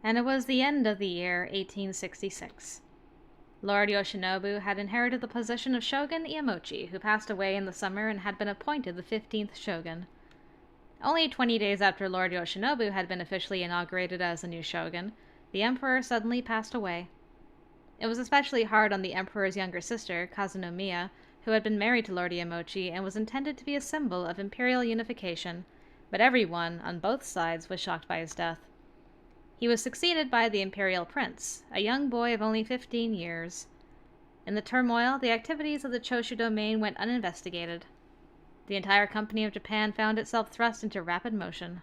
and it was the end of the year 1866. Lord Yoshinobu had inherited the position of Shogun Iemochi, who passed away in the summer and had been appointed the 15th shogun. Only 20 days after Lord Yoshinobu had been officially inaugurated as the new shogun, the emperor suddenly passed away. It was especially hard on the emperor's younger sister, Kazunomiya, who had been married to Lord Iemochi and was intended to be a symbol of imperial unification, but everyone, on both sides, was shocked by his death. He was succeeded by the imperial prince, a young boy of only 15 years. In the turmoil, the activities of the Choshu domain went uninvestigated. The entire company of Japan found itself thrust into rapid motion.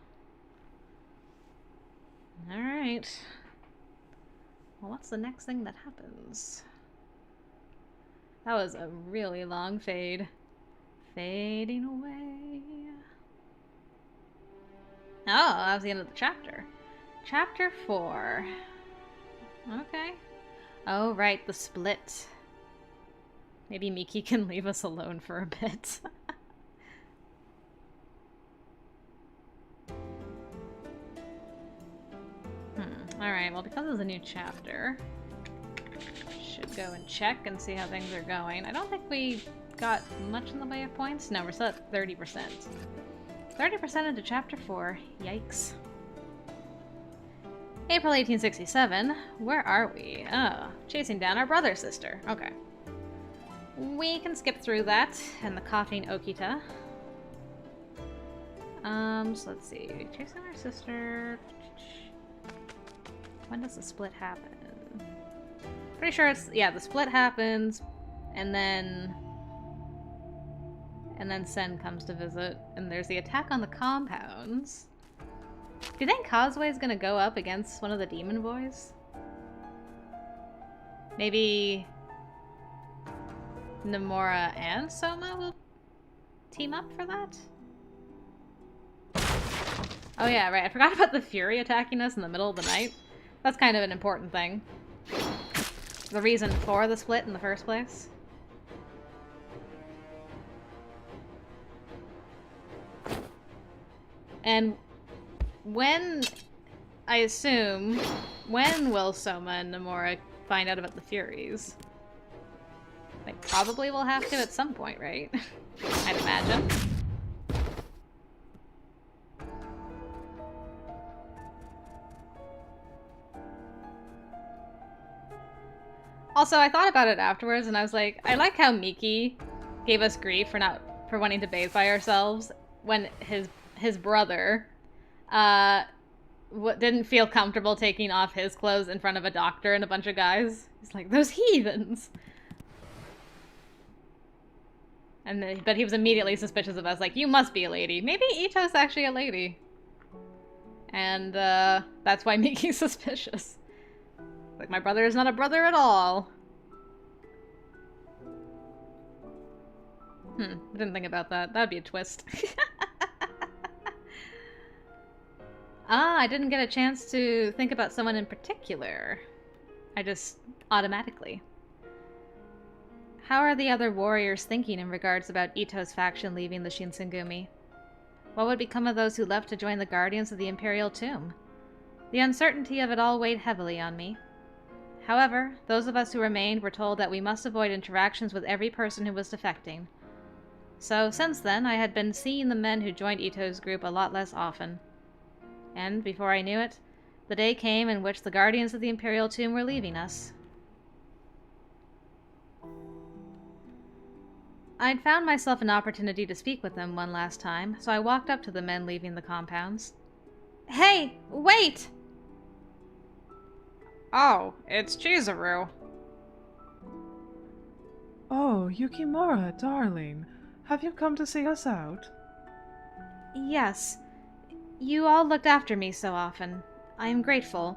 Alright. Well, what's the next thing that happens? That was a really long fade. Fading away. Oh, that was the end of the chapter. Chapter 4. Okay. Oh, right, the split. Maybe Miki can leave us alone for a bit. Alright, well, because it's a new chapter, should go and check and see how things are going. I don't think we got much in the way of points. No, we're still at 30%. 30% into chapter 4. Yikes. April 1867. Where are we? Oh, chasing down our brother sister. Okay. We can skip through that and the coughing Okita. So let's see. Chasing our sister. When does the split happen? Pretty sure it's, yeah, the split happens, and then Sen comes to visit, and there's the attack on the compounds. Do you think Kazue is gonna go up against one of the demon boys? Maybe Nomura and Soma will team up for that? Oh yeah, right, I forgot about the Fury attacking us in the middle of the night. That's kind of an important thing. The reason for the split in the first place. And when, I assume, when will Soma and Nomura find out about the Furies? They probably will have to at some point, right? I'd imagine. Also, I thought about it afterwards, and I was like, I like how Miki gave us grief for wanting to bathe by ourselves when his brother didn't feel comfortable taking off his clothes in front of a doctor and a bunch of guys. He's like, those heathens. But he was immediately suspicious of us, like, you must be a lady. Maybe Ito's actually a lady. And that's why Miki's suspicious. Like, my brother is not a brother at all. I didn't think about that. That would be a twist. I didn't get a chance to think about someone in particular. I just automatically. How are the other warriors thinking in regards about Ito's faction leaving the Shinsengumi? What would become of those who left to join the Guardians of the Imperial Tomb? The uncertainty of it all weighed heavily on me. However, those of us who remained were told that we must avoid interactions with every person who was defecting. So, since then, I had been seeing the men who joined Ito's group a lot less often. And, before I knew it, the day came in which the Guardians of the Imperial Tomb were leaving us. I'd found myself an opportunity to speak with them one last time, so I walked up to the men leaving the compounds. Hey, wait! Oh, it's Chizuru. Oh, Yukimura, darling. Have you come to see us out? Yes. You all looked after me so often. I am grateful.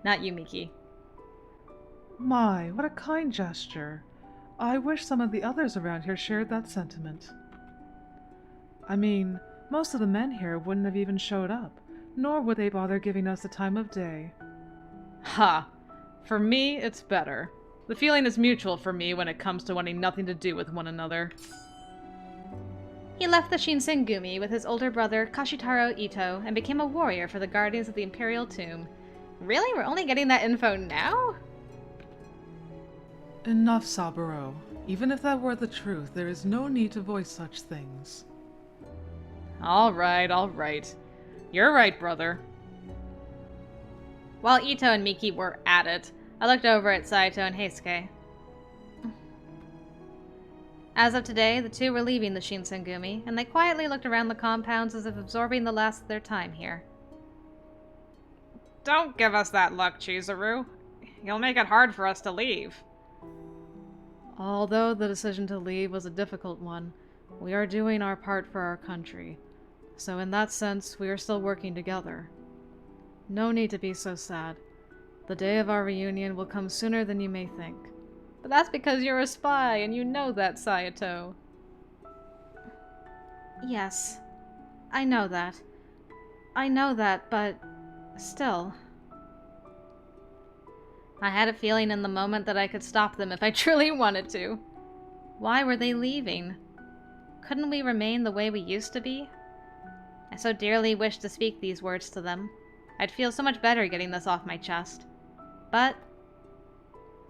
Not you, Miki. My, what a kind gesture. I wish some of the others around here shared that sentiment. I mean, most of the men here wouldn't have even showed up, nor would they bother giving us the time of day. Ha! For me, it's better. The feeling is mutual for me when it comes to wanting nothing to do with one another. He left the Shinsengumi with his older brother Kashitaro Ito and became a warrior for the Guardians of the Imperial Tomb. Really? We're only getting that info now? Enough, Saburo. Even if that were the truth, there is no need to voice such things. Alright, alright. You're right, brother. While Ito and Miki were at it, I looked over at Saito and Heisuke. As of today, the two were leaving the Shinsengumi, and they quietly looked around the compounds as if absorbing the last of their time here. Don't give us that look, Chizuru. You'll make it hard for us to leave. Although the decision to leave was a difficult one, we are doing our part for our country. So in that sense, we are still working together. No need to be so sad. The day of our reunion will come sooner than you may think. But that's because you're a spy, and you know that, Saito. Yes. I know that. But still. I had a feeling in the moment that I could stop them if I truly wanted to. Why were they leaving? Couldn't we remain the way we used to be? I so dearly wished to speak these words to them. I'd feel so much better getting this off my chest. But,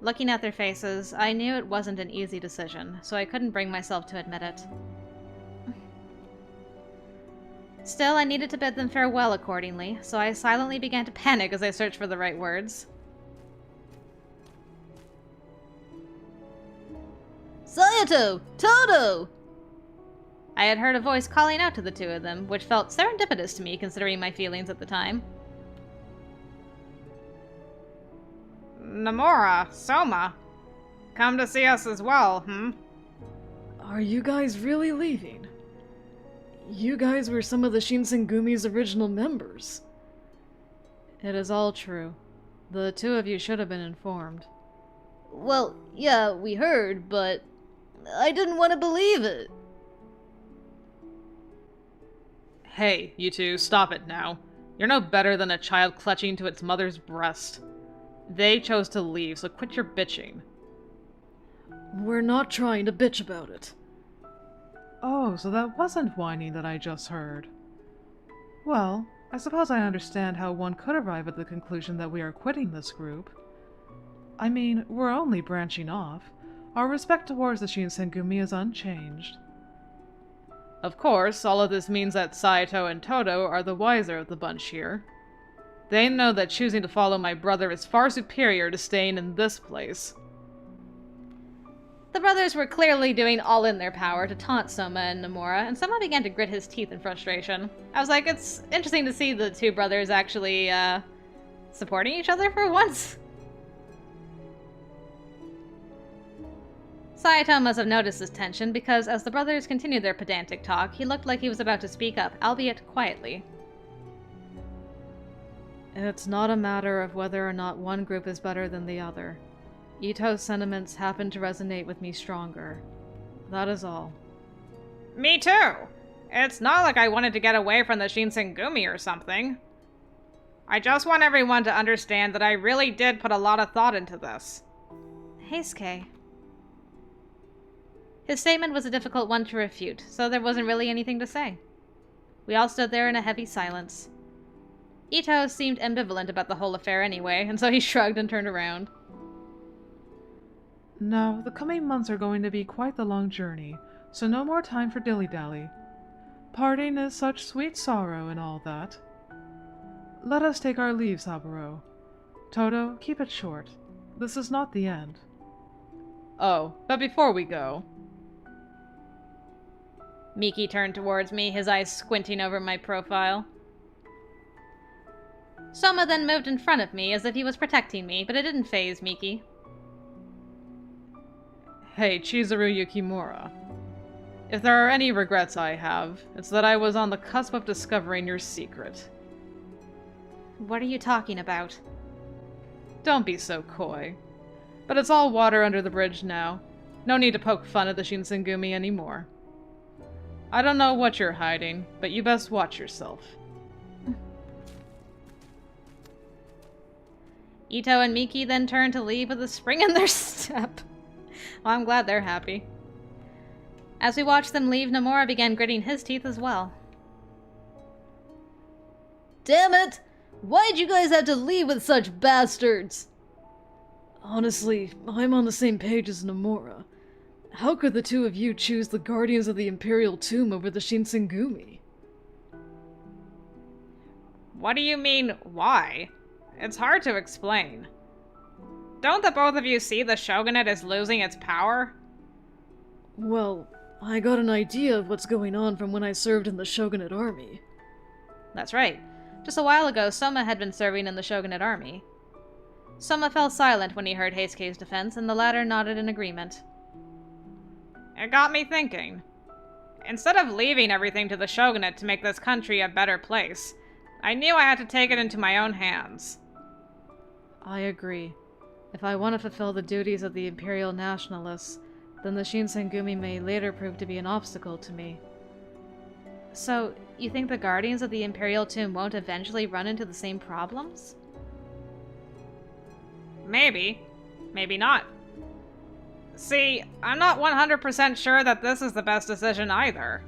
looking at their faces, I knew it wasn't an easy decision, so I couldn't bring myself to admit it. Still, I needed to bid them farewell accordingly, so I silently began to panic as I searched for the right words. Saito! Todo! I had heard a voice calling out to the two of them, which felt serendipitous to me considering my feelings at the time. Nomura, Soma. Come to see us as well, hmm? Are you guys really leaving? You guys were some of the Shinsengumi's original members. It is all true. The two of you should have been informed. Well, yeah, we heard, but I didn't want to believe it. Hey, you two, stop it now. You're no better than a child clutching to its mother's breast. They chose to leave, so quit your bitching. We're not trying to bitch about it. Oh, so that wasn't whining that I just heard. Well, I suppose I understand how one could arrive at the conclusion that we are quitting this group. I mean, we're only branching off. Our respect towards the Shinsengumi is unchanged. Of course, all of this means that Saito and Todo are the wiser of the bunch here. They know that choosing to follow my brother is far superior to staying in this place. The brothers were clearly doing all in their power to taunt Soma and Nomura, and Soma began to grit his teeth in frustration. I was like, it's interesting to see the two brothers actually, supporting each other for once. Saito must have noticed this tension because as the brothers continued their pedantic talk, he looked like he was about to speak up, albeit quietly. It's not a matter of whether or not one group is better than the other. Ito's sentiments happen to resonate with me stronger. That is all. Me too! It's not like I wanted to get away from the Shinsengumi or something. I just want everyone to understand that I really did put a lot of thought into this. Heisuke. His statement was a difficult one to refute, so there wasn't really anything to say. We all stood there in a heavy silence. Ito seemed ambivalent about the whole affair anyway, and so he shrugged and turned around. No, the coming months are going to be quite the long journey, so no more time for dilly-dally. Parting is such sweet sorrow and all that. Let us take our leave, Saburo. Todo, keep it short. This is not the end. Oh, but before we go... Miki turned towards me, his eyes squinting over my profile. Soma then moved in front of me as if he was protecting me, but it didn't faze Miki. Hey, Chizuru Yukimura. If there are any regrets I have, it's that I was on the cusp of discovering your secret. What are you talking about? Don't be so coy. But it's all water under the bridge now. No need to poke fun at the Shinsengumi anymore. I don't know what you're hiding, but you best watch yourself. Ito and Miki then turned to leave with a spring in their step. Well, I'm glad they're happy. As we watched them leave, Nomura began gritting his teeth as well. Damn it! Why'd you guys have to leave with such bastards? Honestly, I'm on the same page as Nomura. How could the two of you choose the Guardians of the Imperial Tomb over the Shinsengumi? What do you mean, why? It's hard to explain. Don't the both of you see the shogunate is losing its power? Well, I got an idea of what's going on from when I served in the shogunate army. That's right. Just a while ago, Soma had been serving in the shogunate army. Soma fell silent when he heard Heisuke's defense, and the latter nodded in agreement. It got me thinking. Instead of leaving everything to the shogunate to make this country a better place, I knew I had to take it into my own hands. I agree. If I want to fulfill the duties of the Imperial Nationalists, then the Shinsengumi may later prove to be an obstacle to me. So, you think the Guardians of the Imperial Tomb won't eventually run into the same problems? Maybe. Maybe not. See, I'm not 100% sure that this is the best decision either.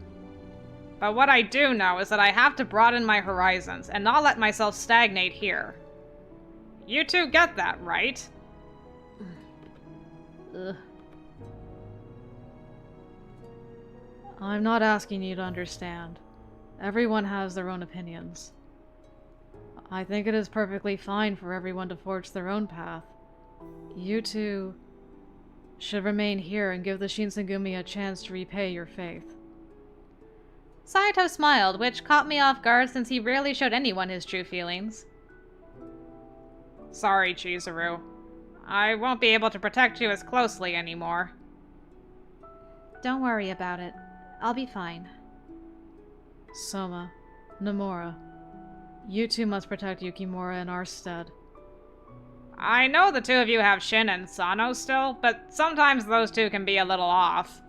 But what I do know is that I have to broaden my horizons and not let myself stagnate here. You two get that, right? Ugh. I'm not asking you to understand. Everyone has their own opinions. I think it is perfectly fine for everyone to forge their own path. You two should remain here and give the Shinsengumi a chance to repay your faith. Saito smiled, which caught me off guard since he rarely showed anyone his true feelings. Sorry, Chizuru. I won't be able to protect you as closely anymore. Don't worry about it. I'll be fine. Soma, Nomura, you two must protect Yukimura in our stead. I know the two of you have Shin and Sano still, but sometimes those two can be a little off.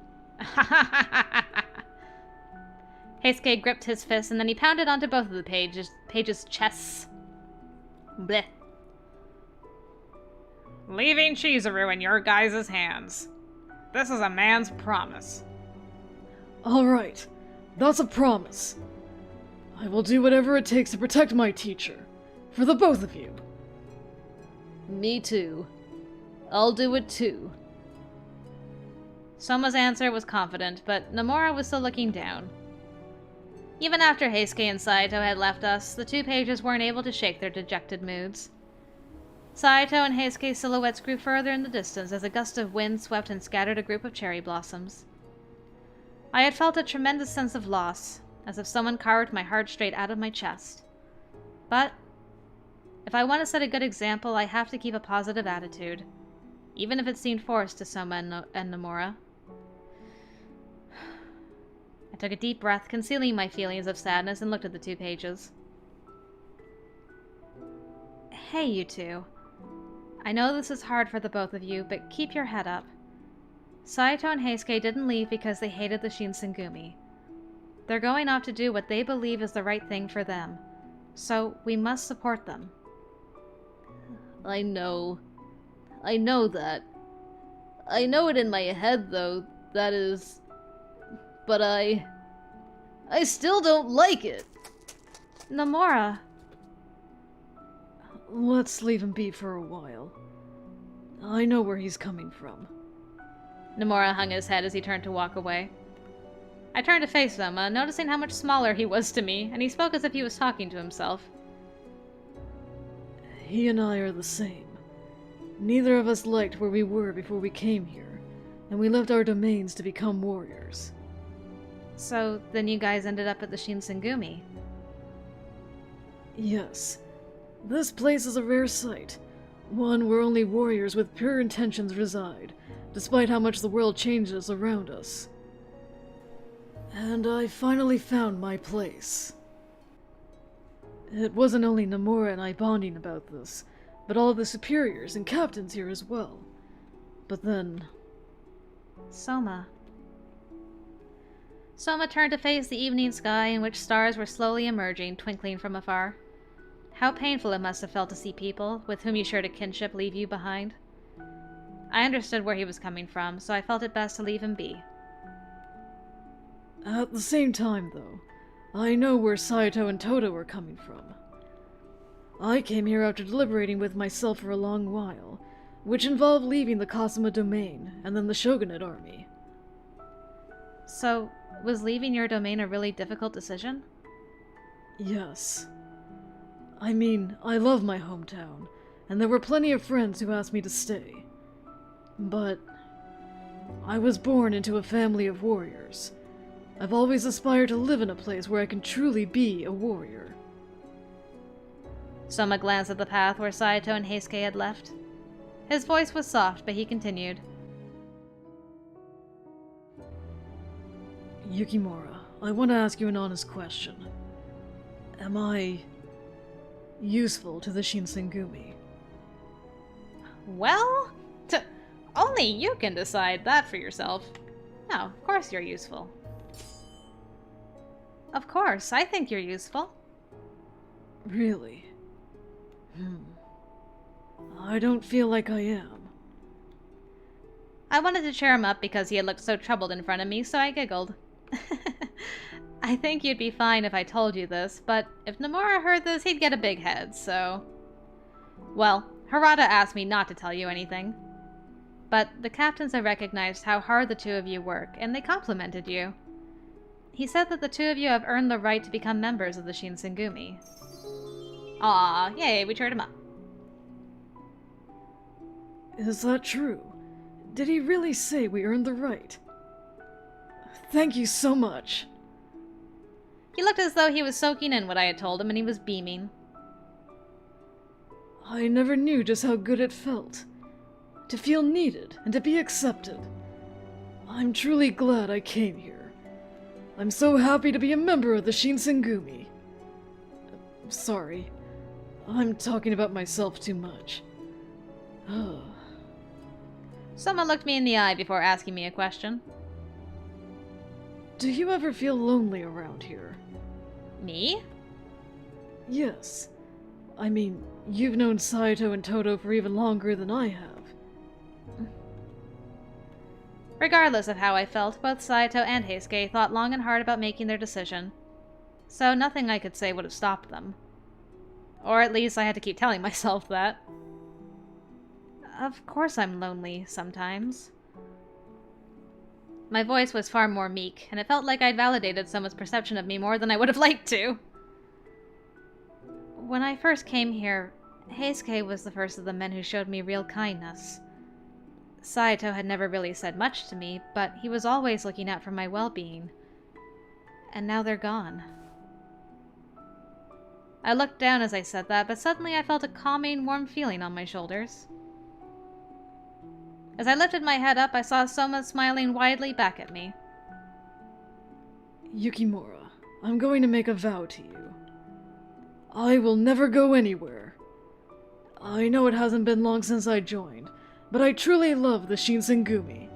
Heisuke gripped his fist and then he pounded onto both of the pages' chests. Blech. Leaving Chizuru in your guys' hands. This is a man's promise. Alright, that's a promise. I will do whatever it takes to protect my teacher. For the both of you. Me too. I'll do it too. Soma's answer was confident, but Nomura was still looking down. Even after Heisuke and Saito had left us, the two pages weren't able to shake their dejected moods. Saito and Heisuke's silhouettes grew further in the distance as a gust of wind swept and scattered a group of cherry blossoms. I had felt a tremendous sense of loss, as if someone carved my heart straight out of my chest. But if I want to set a good example, I have to keep a positive attitude, even if it seemed forced to Soma and Nomura. I took a deep breath, concealing my feelings of sadness, and looked at the two pages. Hey, you two. I know this is hard for the both of you, but keep your head up. Saito and Heisuke didn't leave because they hated the Shinsengumi. They're going off to do what they believe is the right thing for them, so we must support them. I know that. I know it in my head, though, that is... But I still don't like it. Nomura. Let's leave him be for a while. I know where he's coming from. Nomura hung his head as he turned to walk away. I turned to face Soma, noticing how much smaller he was to me, and he spoke as if he was talking to himself. He and I are the same. Neither of us liked where we were before we came here, and we left our domains to become warriors. So, then you guys ended up at the Shinsengumi? Yes. This place is a rare sight. One where only warriors with pure intentions reside, despite how much the world changes around us. And I finally found my place. It wasn't only Nomura and I bonding about this, but all of the superiors and captains here as well. But then... Soma. Soma turned to face the evening sky in which stars were slowly emerging, twinkling from afar. How painful it must have felt to see people, with whom you shared a kinship, leave you behind. I understood where he was coming from, so I felt it best to leave him be. At the same time, though, I know where Saito and Toto are coming from. I came here after deliberating with myself for a long while, which involved leaving the Kazuma domain and then the shogunate army. So, was leaving your domain a really difficult decision? Yes. I mean, I love my hometown, and there were plenty of friends who asked me to stay. But I was born into a family of warriors. I've always aspired to live in a place where I can truly be a warrior. Soma glanced at the path where Saito and Heisuke had left. His voice was soft, but he continued. Yukimura, I want to ask you an honest question. Am I useful to the Shinsengumi? Well, only you can decide that for yourself. No, of course you're useful. Of course, I think you're useful. Really? I don't feel like I am. I wanted to cheer him up because he had looked so troubled in front of me, so I giggled. I think you'd be fine if I told you this, but if Nomura heard this, he'd get a big head, so... Well, Harada asked me not to tell you anything. But the captains have recognized how hard the two of you work, and they complimented you. He said that the two of you have earned the right to become members of the Shinsengumi. Aw, yay, we cheered him up. Is that true? Did he really say we earned the right? Thank you so much. He looked as though he was soaking in what I had told him, and he was beaming. I never knew just how good it felt. To feel needed and to be accepted. I'm truly glad I came here. I'm so happy to be a member of the Shinsengumi. Sorry, I'm talking about myself too much. Someone looked me in the eye before asking me a question. Do you ever feel lonely around here? Me? Yes. I mean, you've known Saito and Toto for even longer than I have. Regardless of how I felt, both Saito and Heisuke thought long and hard about making their decision. So nothing I could say would have stopped them. Or at least I had to keep telling myself that. Of course I'm lonely sometimes. My voice was far more meek, and it felt like I'd validated someone's perception of me more than I would have liked to. When I first came here, Heisuke was the first of the men who showed me real kindness. Saito had never really said much to me, but he was always looking out for my well-being. And now they're gone. I looked down as I said that, but suddenly I felt a calming, warm feeling on my shoulders. As I lifted my head up, I saw Soma smiling widely back at me. Yukimura, I'm going to make a vow to you. I will never go anywhere. I know it hasn't been long since I joined, but I truly love the Shinsengumi.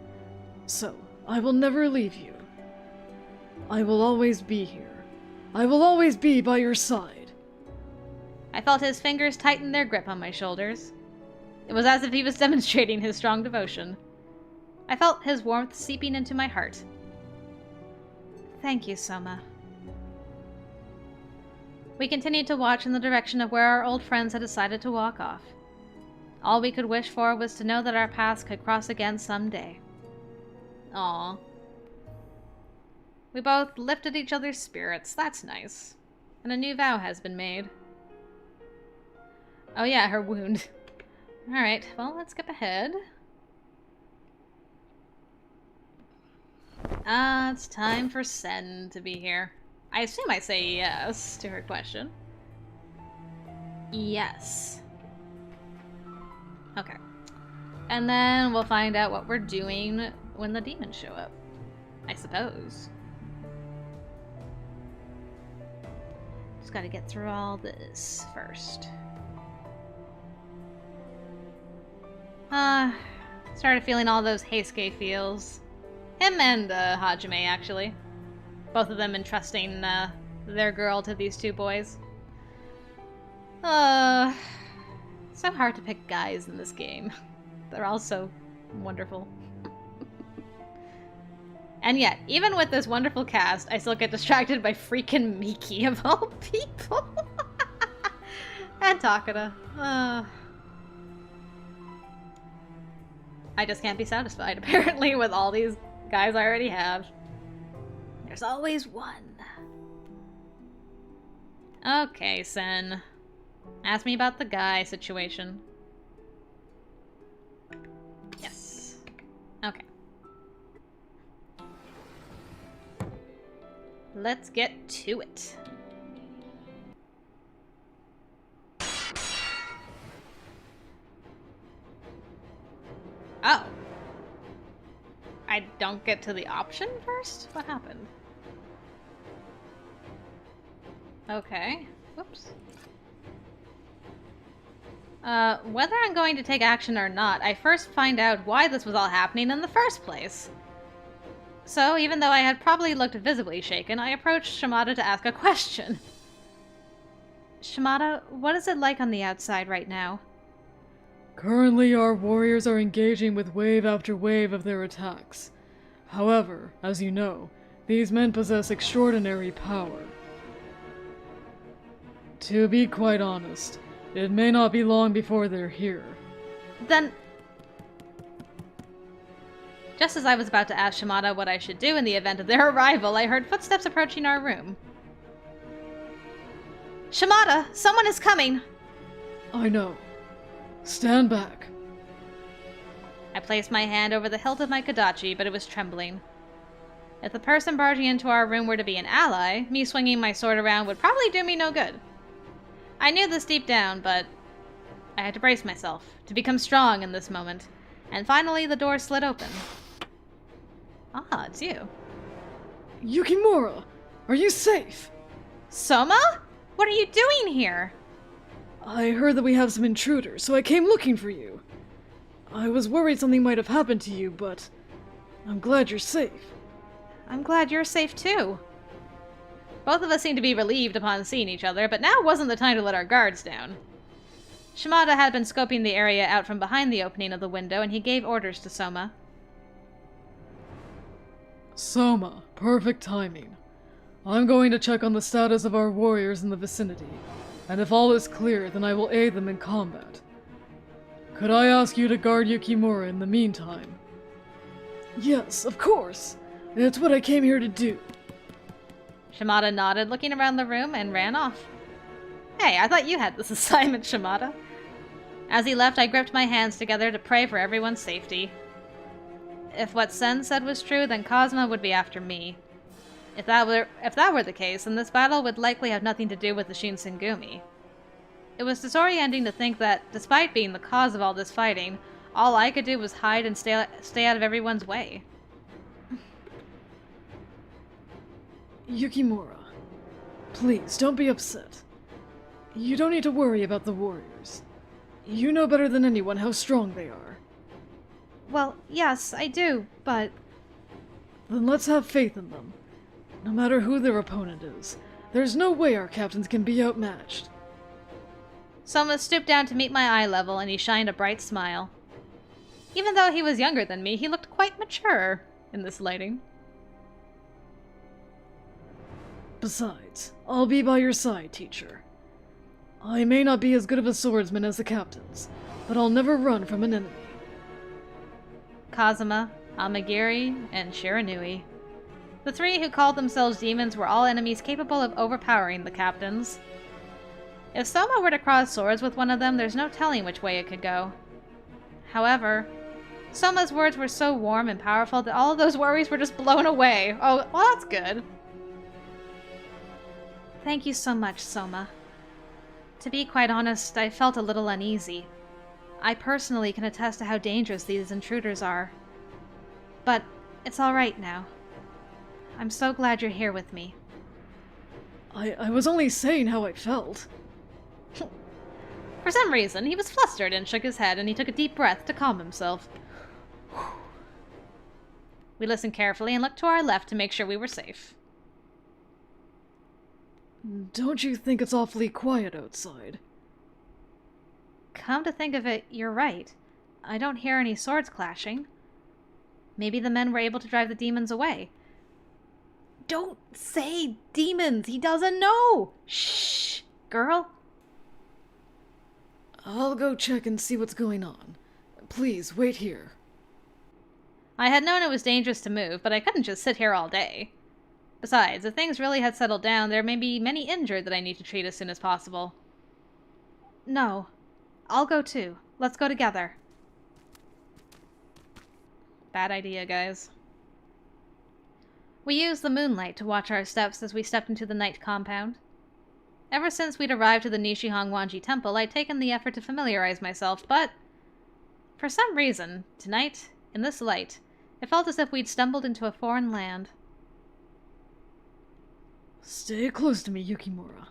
So, I will never leave you. I will always be here. I will always be by your side. I felt his fingers tighten their grip on my shoulders. It was as if he was demonstrating his strong devotion. I felt his warmth seeping into my heart. Thank you, Soma. We continued to watch in the direction of where our old friends had decided to walk off. All we could wish for was to know that our paths could cross again someday. Aww. We both lifted each other's spirits. That's nice. And a new vow has been made. Oh yeah, her wound. Alright, well, let's skip ahead. It's time for Sen to be here. I assume I say yes to her question. Yes. Okay. And then we'll find out what we're doing when the demons show up. I suppose. Just gotta get through all this first. Started feeling all those Heisuke feels. Him and Hajime, actually. Both of them entrusting their girl to these two boys. So hard to pick guys in this game. They're all so wonderful. And yet, even with this wonderful cast, I still get distracted by freaking Miki of all people. And Takada. I just can't be satisfied, apparently, with all these guys I already have. There's always one. Okay, Sen. Ask me about the guy situation. Yes. Okay. Let's get to it. Oh. I don't get to the option first? What happened? Okay. Whoops. Whether I'm going to take action or not, I first find out why this was all happening in the first place. So, even though I had probably looked visibly shaken, I approached Shimada to ask a question. Shimada, what is it like on the outside right now? Currently, our warriors are engaging with wave after wave of their attacks. However, as you know, these men possess extraordinary power. To be quite honest, it may not be long before they're here. Then... Just as I was about to ask Shimada what I should do in the event of their arrival, I heard footsteps approaching our room. Shimada! Someone is coming! I know. Stand back. I placed my hand over the hilt of my Kodachi, but it was trembling. If the person barging into our room were to be an ally, me swinging my sword around would probably do me no good. I knew this deep down, but I had to brace myself, to become strong in this moment. And finally, the door slid open. Ah, it's you. Yukimura! Are you safe? Soma? What are you doing here? I heard that we have some intruders, so I came looking for you. I was worried something might have happened to you, but I'm glad you're safe. I'm glad you're safe too. Both of us seemed to be relieved upon seeing each other, but now wasn't the time to let our guards down. Shimada had been scoping the area out from behind the opening of the window, and he gave orders to Soma. Soma, perfect timing. I'm going to check on the status of our warriors in the vicinity, and if all is clear, then I will aid them in combat. Could I ask you to guard Yukimura in the meantime? Yes, of course. It's what I came here to do. Shimada nodded, looking around the room, and ran off. Hey, I thought you had this assignment, Shimada. As he left, I gripped my hands together to pray for everyone's safety. If what Sen said was true, then Kazuma would be after me. If that were the case, then this battle would likely have nothing to do with the Shinsengumi. It was disorienting to think that, despite being the cause of all this fighting, all I could do was hide and stay out of everyone's way. Yukimura, please don't be upset. You don't need to worry about the warriors. You know better than anyone how strong they are. Well, yes, I do, but... Then let's have faith in them. No matter who their opponent is, there's no way our captains can be outmatched. Soma stooped down to meet my eye level, and he shined a bright smile. Even though he was younger than me, he looked quite mature in this lighting. Besides, I'll be by your side, teacher. I may not be as good of a swordsman as the captains, but I'll never run from an enemy. Kazuma, Amagiri, and Shiranui. The three who called themselves demons were all enemies capable of overpowering the captains. If Soma were to cross swords with one of them, there's no telling which way it could go. However, Soma's words were so warm and powerful that all of those worries were just blown away. Oh, well, that's good. Thank you so much, Soma. To be quite honest, I felt a little uneasy. I personally can attest to how dangerous these intruders are. But it's all right now. I'm so glad you're here with me. I was only saying how I felt. For some reason, he was flustered and shook his head, and he took a deep breath to calm himself. We listened carefully and looked to our left to make sure we were safe. Don't you think it's awfully quiet outside? Come to think of it, you're right. I don't hear any swords clashing. Maybe the men were able to drive the demons away. Don't say demons! He doesn't know! Shh! Girl? I'll go check and see what's going on. Please, wait here. I had known it was dangerous to move, but I couldn't just sit here all day. Besides, if things really had settled down, there may be many injured that I need to treat as soon as possible. No. I'll go too. Let's go together. Bad idea, guys. We used the moonlight to watch our steps as we stepped into the night compound. Ever since we'd arrived at the Nishihangwanji Temple, I'd taken the effort to familiarize myself, but for some reason, tonight, in this light, it felt as if we'd stumbled into a foreign land. Stay close to me, Yukimura.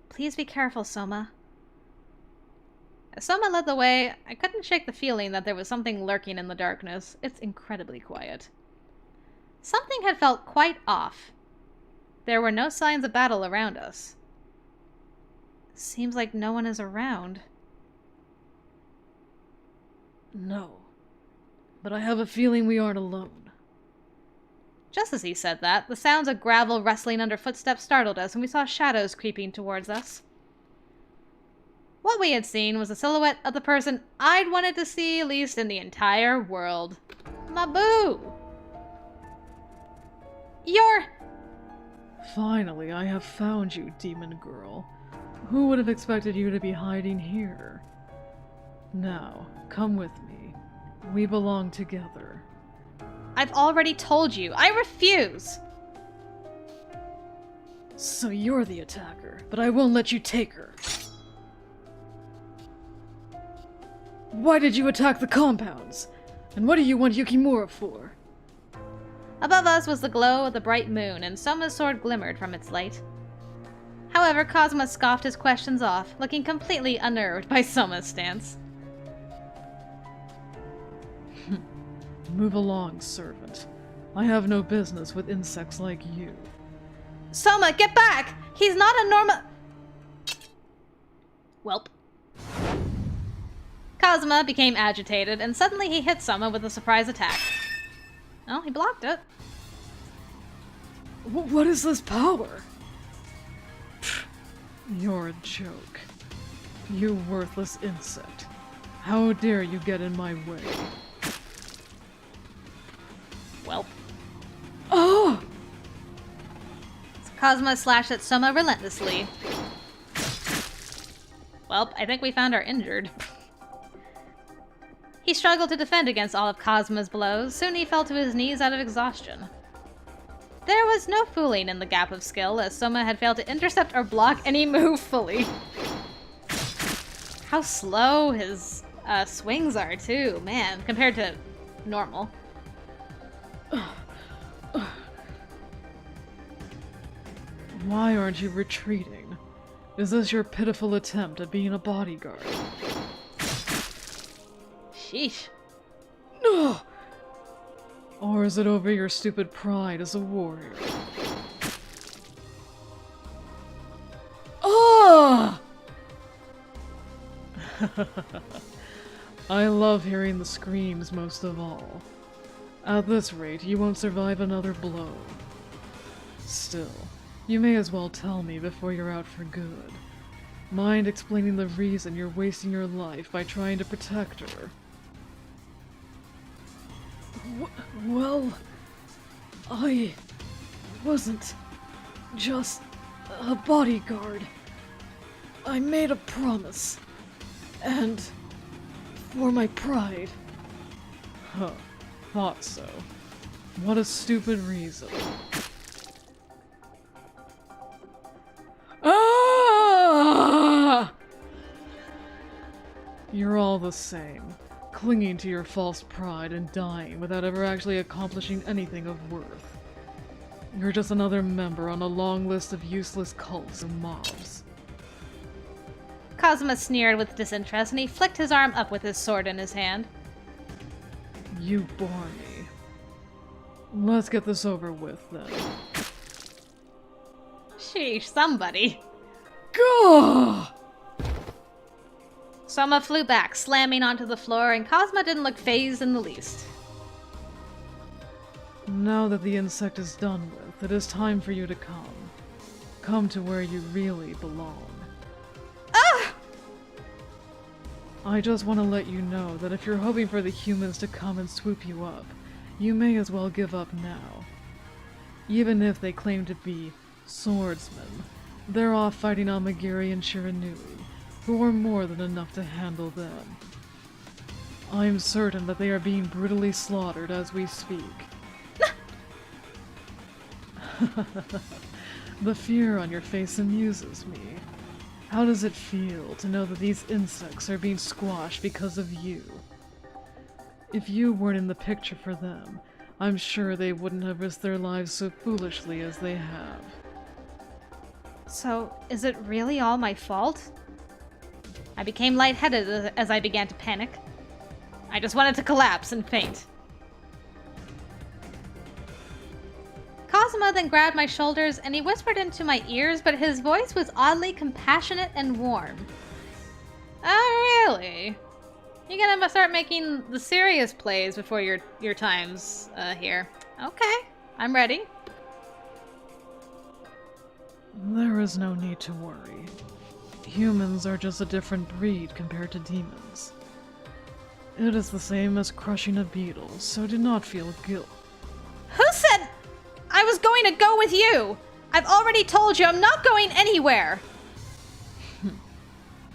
Please be careful, Soma. As Soma led the way, I couldn't shake the feeling that there was something lurking in the darkness. It's incredibly quiet. Something had felt quite off. There were no signs of battle around us. Seems like no one is around. No. But I have a feeling we aren't alone. Just as he said that, the sounds of gravel rustling under footsteps startled us, and we saw shadows creeping towards us. What we had seen was a silhouette of the person I'd wanted to see least in the entire world. Mabu! You're... Finally, I have found you, demon girl. Who would have expected you to be hiding here? Now, come with me. We belong together. I've already told you. I refuse! So you're the attacker, but I won't let you take her. Why did you attack the compounds? And what do you want Yukimura for? Above us was the glow of the bright moon, and Soma's sword glimmered from its light. However, Kazuma scoffed his questions off, looking completely unnerved by Soma's stance. Move along, servant. I have no business with insects like you. Soma, get back! He's not a normal... Welp. Kazuma became agitated, and suddenly he hit Soma with a surprise attack. Oh, he blocked it. What is this power? You're a joke. You worthless insect. How dare you get in my way? Welp. Oh! Kazuma slashed at Soma relentlessly. Welp, I think we found our injured. He struggled to defend against all of Kazuma's blows. Soon he fell to his knees out of exhaustion. There was no fooling in the gap of skill, as Soma had failed to intercept or block any move fully. How slow his swings are, too, man, compared to normal. Why aren't you retreating? Is this your pitiful attempt at being a bodyguard? Sheesh. No! Or is it over your stupid pride as a warrior? Ah! I love hearing the screams most of all. At this rate, you won't survive another blow. Still, you may as well tell me before you're out for good. Mind explaining the reason you're wasting your life by trying to protect her? Well, I wasn't just a bodyguard. I made a promise. And for my pride. Huh, thought so. What a stupid reason. Ah! You're all the same. Clinging to your false pride and dying without ever actually accomplishing anything of worth. You're just another member on a long list of useless cults and mobs. Kazuma sneered with disinterest, and he flicked his arm up with his sword in his hand. You bore me. Let's get this over with, then. Sheesh, somebody. Gah! Soma flew back, slamming onto the floor, and Kazuma didn't look fazed in the least. Now that the insect is done with, it is time for you to come. Come to where you really belong. Ah! I just want to let you know that if you're hoping for the humans to come and swoop you up, you may as well give up now. Even if they claim to be swordsmen, they're off fighting Amagiri and Shiranui, who are more than enough to handle them. I am certain that they are being brutally slaughtered as we speak. The fear on your face amuses me. How does it feel to know that these insects are being squashed because of you? If you weren't in the picture for them, I'm sure they wouldn't have risked their lives so foolishly as they have. So, is it really all my fault? I became lightheaded as I began to panic. I just wanted to collapse and faint. Kazuma then grabbed my shoulders and he whispered into my ears, but his voice was oddly compassionate and warm. Oh, really? You're gonna start making the serious plays before your time's here. Okay, I'm ready. There is no need to worry. Humans are just a different breed compared to demons. It is the same as crushing a beetle, so do not feel guilt. Who said I was going to go with you? I've already told you I'm not going anywhere.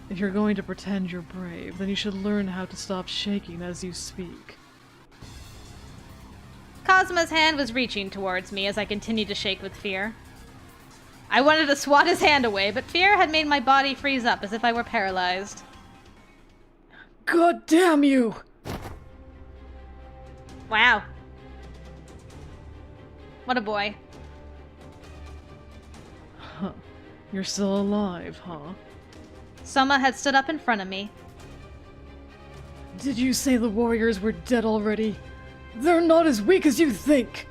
If you're going to pretend you're brave, then you should learn how to stop shaking as you speak. Kazuma's hand was reaching towards me as I continued to shake with fear. I wanted to swat his hand away, but fear had made my body freeze up as if I were paralyzed. God damn you! Wow. What a boy. Huh. You're still alive, huh? Soma had stood up in front of me. Did you say the warriors were dead already? They're not as weak as you think!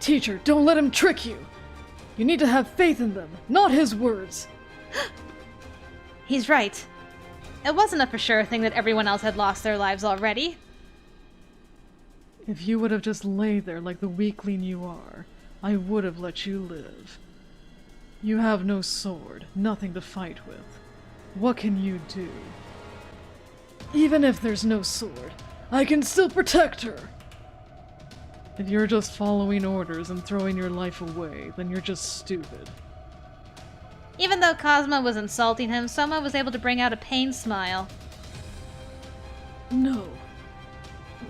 Teacher, don't let him trick you! You need to have faith in them, not his words! He's right. It wasn't a for sure thing that everyone else had lost their lives already. If you would have just laid there like the weakling you are, I would have let you live. You have no sword, nothing to fight with. What can you do? Even if there's no sword, I can still protect her! If you're just following orders and throwing your life away, then you're just stupid. Even though Kazuma was insulting him, Soma was able to bring out a pained smile. No.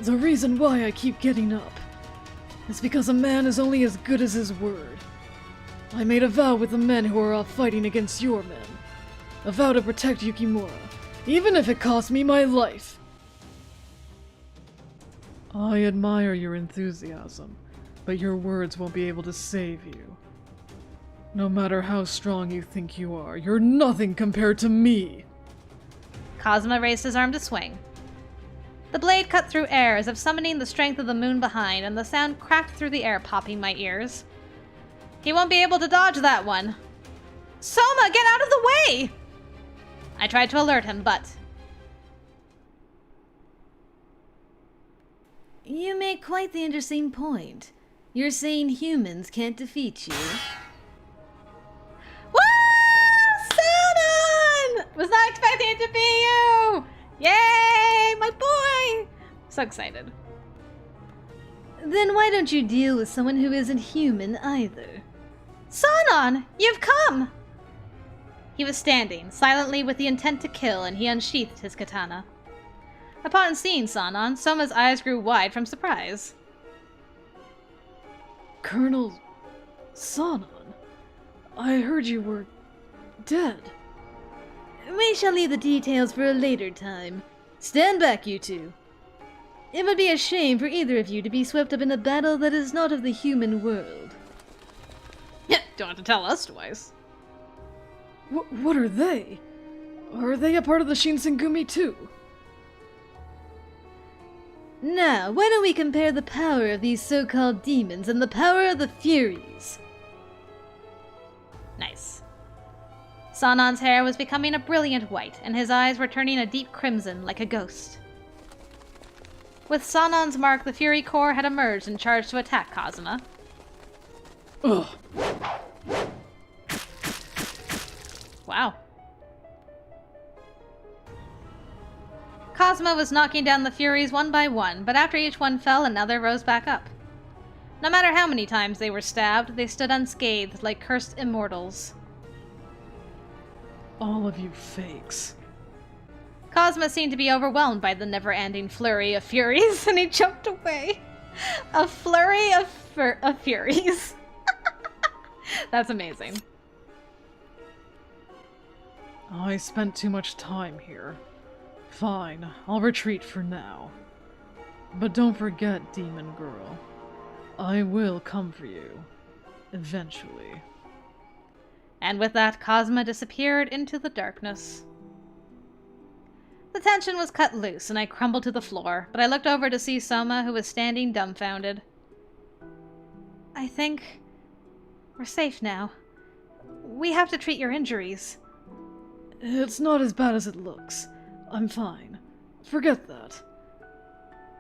The reason why I keep getting up is because a man is only as good as his word. I made a vow with the men who are off fighting against your men. A vow to protect Yukimura, even if it cost me my life. I admire your enthusiasm, but your words won't be able to save you. No matter how strong you think you are, you're nothing compared to me! Kazuma raised his arm to swing. The blade cut through air as if summoning the strength of the moon behind, and the sound cracked through the air, popping my ears. He won't be able to dodge that one. Soma, get out of the way! I tried to alert him, but... You make quite the interesting point. You're saying humans can't defeat you. Woo! Sonon! Was not expecting it to be you! Yay! My boy! So excited. Then why don't you deal with someone who isn't human either? Sonon! You've come! He was standing, silently with the intent to kill, and he unsheathed his katana. Upon seeing Sonon, Soma's eyes grew wide from surprise. Colonel... Sonon? I heard you were... dead. We shall leave the details for a later time. Stand back, you two. It would be a shame for either of you to be swept up in a battle that is not of the human world. Don't have to tell us twice. What are they? Are they a part of the Shinsengumi too? Now, why don't we compare the power of these so-called demons and the power of the Furies? Nice. Sonon's hair was becoming a brilliant white, and his eyes were turning a deep crimson like a ghost. With Sonon's mark, the Fury Corps had emerged and charged to attack Kazuma. Ugh. Wow. Kazuma was knocking down the Furies one by one, but after each one fell, another rose back up. No matter how many times they were stabbed, they stood unscathed like cursed immortals. All of you fakes. Kazuma seemed to be overwhelmed by the never-ending flurry of Furies, and he jumped away. A flurry of Furies. That's amazing. I spent too much time here. Fine, I'll retreat for now. But don't forget, demon girl. I will come for you. Eventually. And with that, Kazuma disappeared into the darkness. The tension was cut loose, and I crumbled to the floor, but I looked over to see Soma, who was standing dumbfounded. I think we're safe now. We have to treat your injuries. It's not as bad as it looks. I'm fine. Forget that.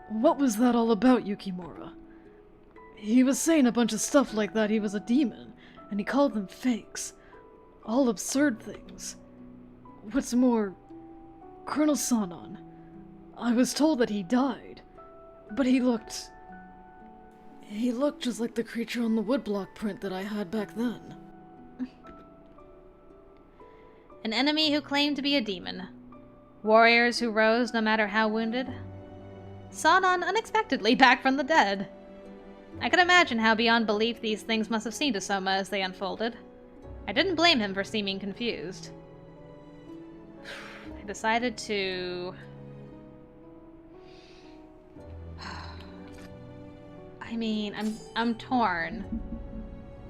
What was that all about, Yukimura? He was saying a bunch of stuff like that he was a demon, and he called them fakes. All absurd things. What's more, Colonel Sanan, I was told that he died, but he looked just like the creature on the woodblock print that I had back then. An enemy who claimed to be a demon. Warriors who rose no matter how wounded. Sanan unexpectedly back from the dead. I could imagine how beyond belief these things must have seemed to Soma as they unfolded. I didn't blame him for seeming confused. I decided to... I mean, I'm torn.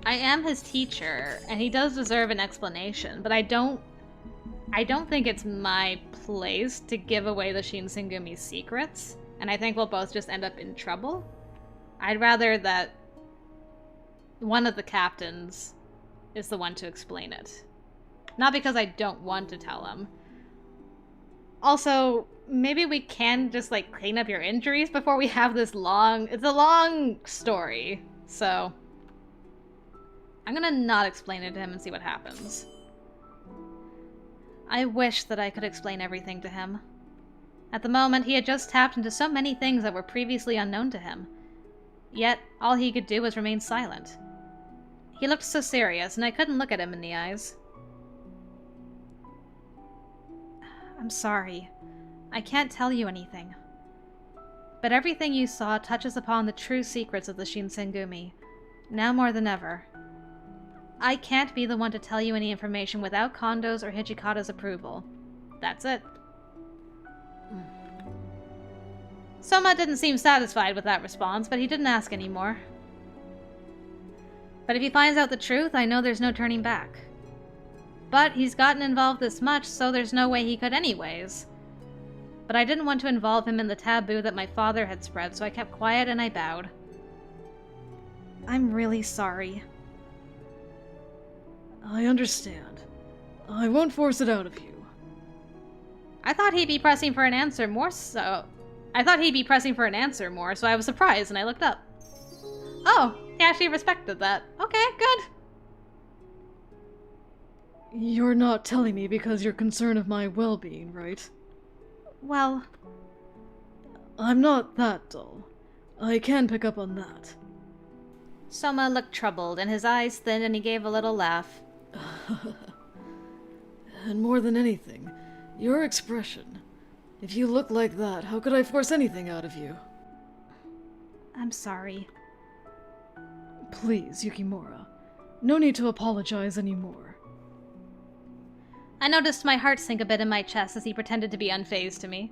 I am his teacher, and he does deserve an explanation, but I don't think it's my place to give away the Shinsengumi's secrets, and I think we'll both just end up in trouble. I'd rather that one of the captains is the one to explain it. Not because I don't want to tell him. Also, maybe we can just, like, clean up your injuries before we have this long... It's a long story, so... I'm gonna not explain it to him and see what happens. I wish that I could explain everything to him. At the moment, he had just tapped into so many things that were previously unknown to him. Yet, all he could do was remain silent. He looked so serious, and I couldn't look at him in the eyes. I'm sorry. I can't tell you anything. But everything you saw touches upon the true secrets of the Shinsengumi, now more than ever. I can't be the one to tell you any information without Kondo's or Hijikata's approval. That's it. Soma didn't seem satisfied with that response, but he didn't ask anymore. But if he finds out the truth, I know there's no turning back. But he's gotten involved this much, so there's no way he could anyways. But I didn't want to involve him in the taboo that my father had spread, so I kept quiet and I bowed. I'm really sorry. I understand. I won't force it out of you. I thought he'd be pressing for an answer more, so I was surprised and I looked up. Oh, he actually respected that. Okay, good. You're not telling me because you're concerned of my well-being, right? Well... I'm not that dull. I can pick up on that. Soma looked troubled, and his eyes thinned, and he gave a little laugh. And more than anything, your expression. If you look like that, how could I force anything out of you? I'm sorry. Please, Yukimura. No need to apologize anymore. I noticed my heart sink a bit in my chest as he pretended to be unfazed to me.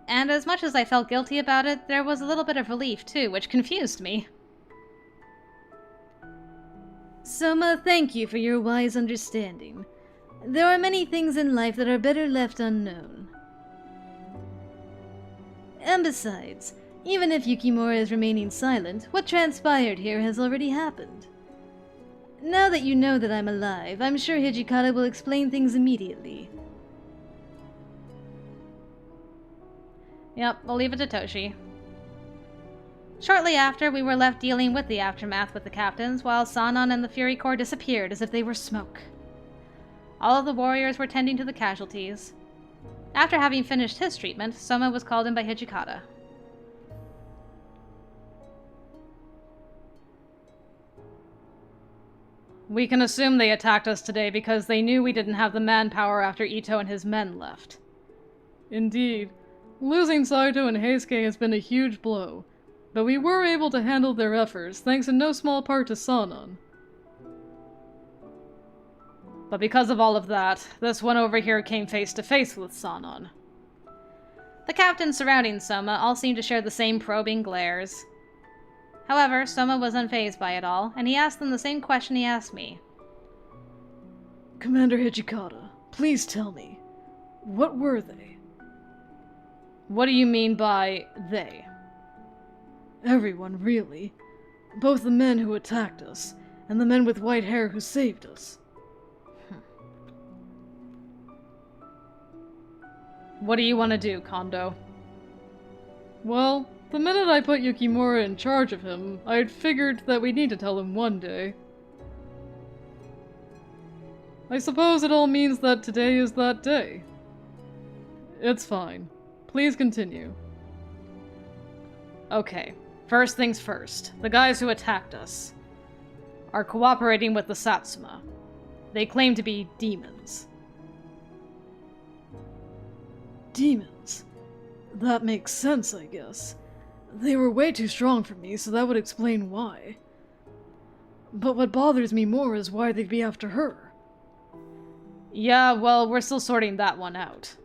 And as much as I felt guilty about it, there was a little bit of relief, too, which confused me. Soma, thank you for your wise understanding. There are many things in life that are better left unknown. And besides, even if Yukimura is remaining silent, what transpired here has already happened. Now that you know that I'm alive, I'm sure Hijikata will explain things immediately. Yep, we'll leave it to Toshi. Shortly after, we were left dealing with the aftermath with the captains, while Sanan and the Fury Corps disappeared as if they were smoke. All of the warriors were tending to the casualties. After having finished his treatment, Soma was called in by Hijikata. We can assume they attacked us today because they knew we didn't have the manpower after Ito and his men left. Indeed. Losing Saito and Heisuke has been a huge blow, but we were able to handle their efforts thanks in no small part to Sanon. But because of all of that, this one over here came face to face with Sanon. The captains surrounding Soma all seemed to share the same probing glares. However, Soma was unfazed by it all, and he asked them the same question he asked me. Commander Hijikata, please tell me, what were they? What do you mean by they? Everyone, really. Both the men who attacked us, and the men with white hair who saved us. What do you want to do, Kondo? Well, the minute I put Yukimura in charge of him, I'd figured that we'd need to tell him one day. I suppose it all means that today is that day. It's fine. Please continue. Okay, first things first. The guys who attacked us are cooperating with the Satsuma. They claim to be demons. Demons? That makes sense, I guess. They were way too strong for me, so that would explain why. But what bothers me more is why they'd be after her. Yeah, well, we're still sorting that one out.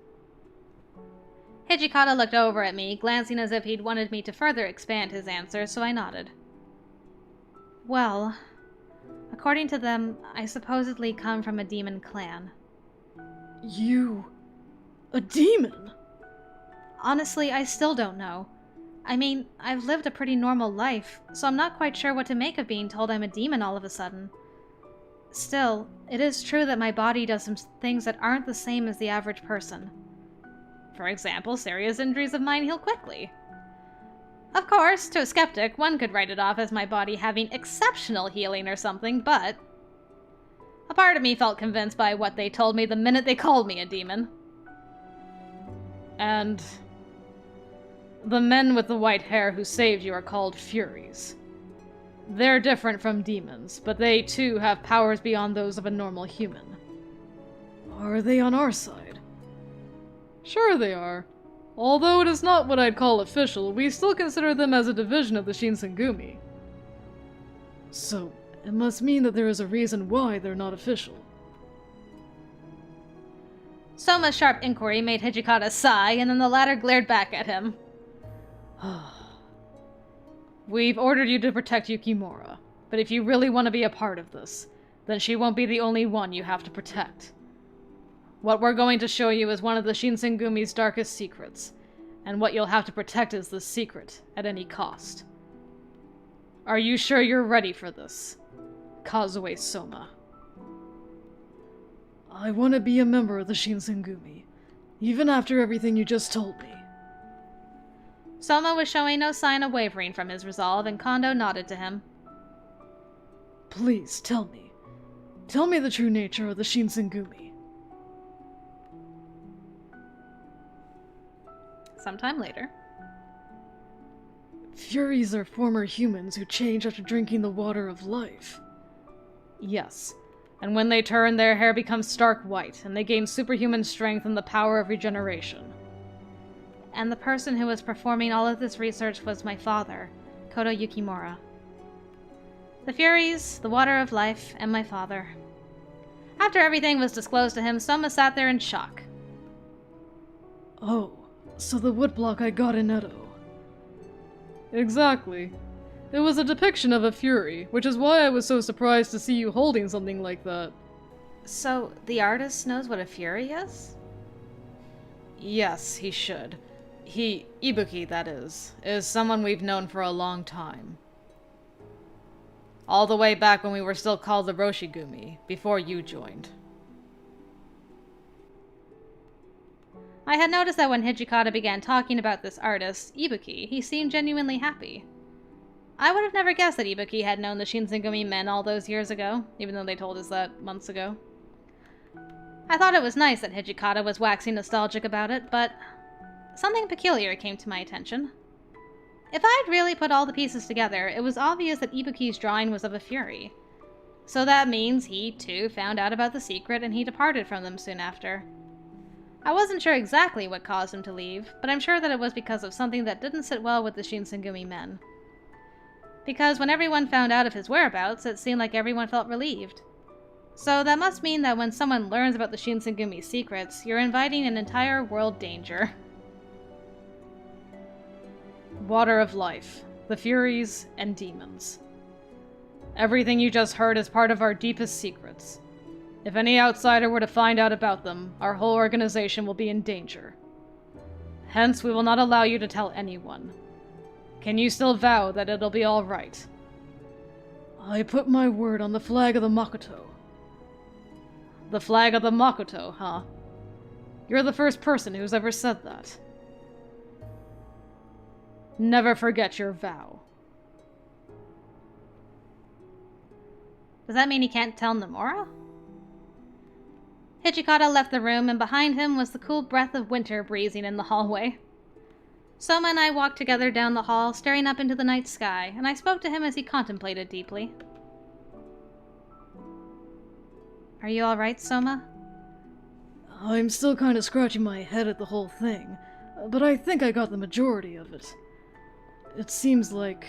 Hijikata looked over at me, glancing as if he'd wanted me to further expand his answer, so I nodded. Well, according to them, I supposedly come from a demon clan. You... a demon? Honestly, I still don't know. I mean, I've lived a pretty normal life, so I'm not quite sure what to make of being told I'm a demon all of a sudden. Still, it is true that my body does some things that aren't the same as the average person. For example, serious injuries of mine heal quickly. Of course, to a skeptic, one could write it off as my body having exceptional healing or something, but a part of me felt convinced by what they told me the minute they called me a demon. And the men with the white hair who saved you are called Furies. They're different from demons, but they too have powers beyond those of a normal human. Are they on our side? Sure they are. Although it is not what I'd call official, we still consider them as a division of the Shinsengumi. So, it must mean that there is a reason why they're not official. Soma's sharp inquiry made Hijikata sigh, and then the latter glared back at him. We've ordered you to protect Yukimura, but if you really want to be a part of this, then she won't be the only one you have to protect. What we're going to show you is one of the Shinsengumi's darkest secrets, and what you'll have to protect is this secret, at any cost. Are you sure you're ready for this, Kazue Soma? I want to be a member of the Shinsengumi, even after everything you just told me. Soma was showing no sign of wavering from his resolve, and Kondo nodded to him. Please, tell me. Tell me the true nature of the Shinsengumi. Sometime later. Furies are former humans who change after drinking the water of life. Yes, and when they turn, their hair becomes stark white, and they gain superhuman strength and the power of regeneration. And the person who was performing all of this research was my father, Koto Yukimura. The Furies, the water of life, and my father. After everything was disclosed to him, Soma sat there in shock. Oh, so the woodblock I got in Edo. Exactly. It was a depiction of a Fury, which is why I was so surprised to see you holding something like that. So, the artist knows what a Fury is? Yes, he should. Ibuki, that is someone we've known for a long time. All the way back when we were still called the Roshigumi, before you joined. I had noticed that when Hijikata began talking about this artist, Ibuki, he seemed genuinely happy. I would have never guessed that Ibuki had known the Shinsengumi men all those years ago, even though they told us that months ago. I thought it was nice that Hijikata was waxing nostalgic about it, but something peculiar came to my attention. If I'd really put all the pieces together, it was obvious that Ibuki's drawing was of a Fury. So that means he, too, found out about the secret and he departed from them soon after. I wasn't sure exactly what caused him to leave, but I'm sure that it was because of something that didn't sit well with the Shinsengumi men. Because when everyone found out of his whereabouts, it seemed like everyone felt relieved. So that must mean that when someone learns about the Shinsengumi's secrets, you're inviting an entire world danger. Water of life, the Furies, and demons. Everything you just heard is part of our deepest secrets. If any outsider were to find out about them, our whole organization will be in danger. Hence, we will not allow you to tell anyone. Can you still vow that it'll be all right? I put my word on the flag of the Makoto. The flag of the Makoto, huh? You're the first person who's ever said that. Never forget your vow. Does that mean he can't tell Nomura? Hijikata left the room, and behind him was the cool breath of winter breezing in the hallway. Soma and I walked together down the hall, staring up into the night sky, and I spoke to him as he contemplated deeply. Are you all right, Soma? I'm still kind of scratching my head at the whole thing, but I think I got the majority of it. It seems like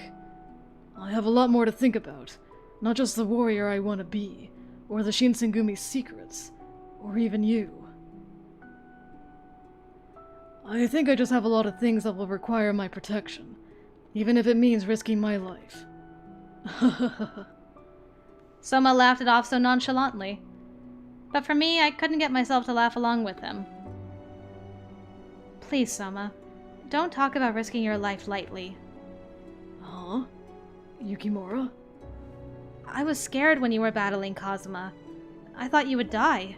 I have a lot more to think about. Not just the warrior I want to be, or the Shinsengumi's secrets, or even you. I think I just have a lot of things that will require my protection, even if it means risking my life. Soma laughed it off so nonchalantly. But for me, I couldn't get myself to laugh along with him. Please, Soma, don't talk about risking your life lightly. Huh? Yukimura? I was scared when you were battling Kazuma. I thought you would die.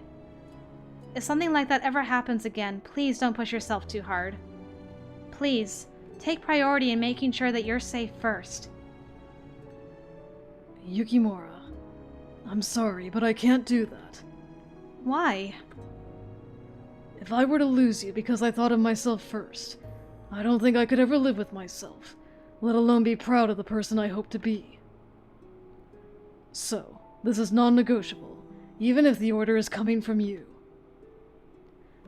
If something like that ever happens again, please don't push yourself too hard. Please, take priority in making sure that you're safe first. Yukimura, I'm sorry, but I can't do that. Why? If I were to lose you because I thought of myself first, I don't think I could ever live with myself, let alone be proud of the person I hope to be. So, this is non-negotiable, even if the order is coming from you.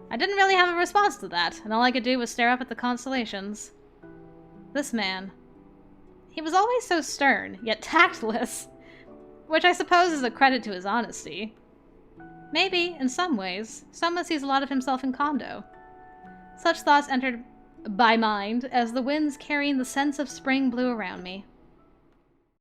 I didn't really have a response to that, and all I could do was stare up at the constellations. This man. He was always so stern, yet tactless, which I suppose is a credit to his honesty. Maybe, in some ways, Soma sees a lot of himself in Kondo. Such thoughts entered my mind as the winds carrying the scents of spring blew around me.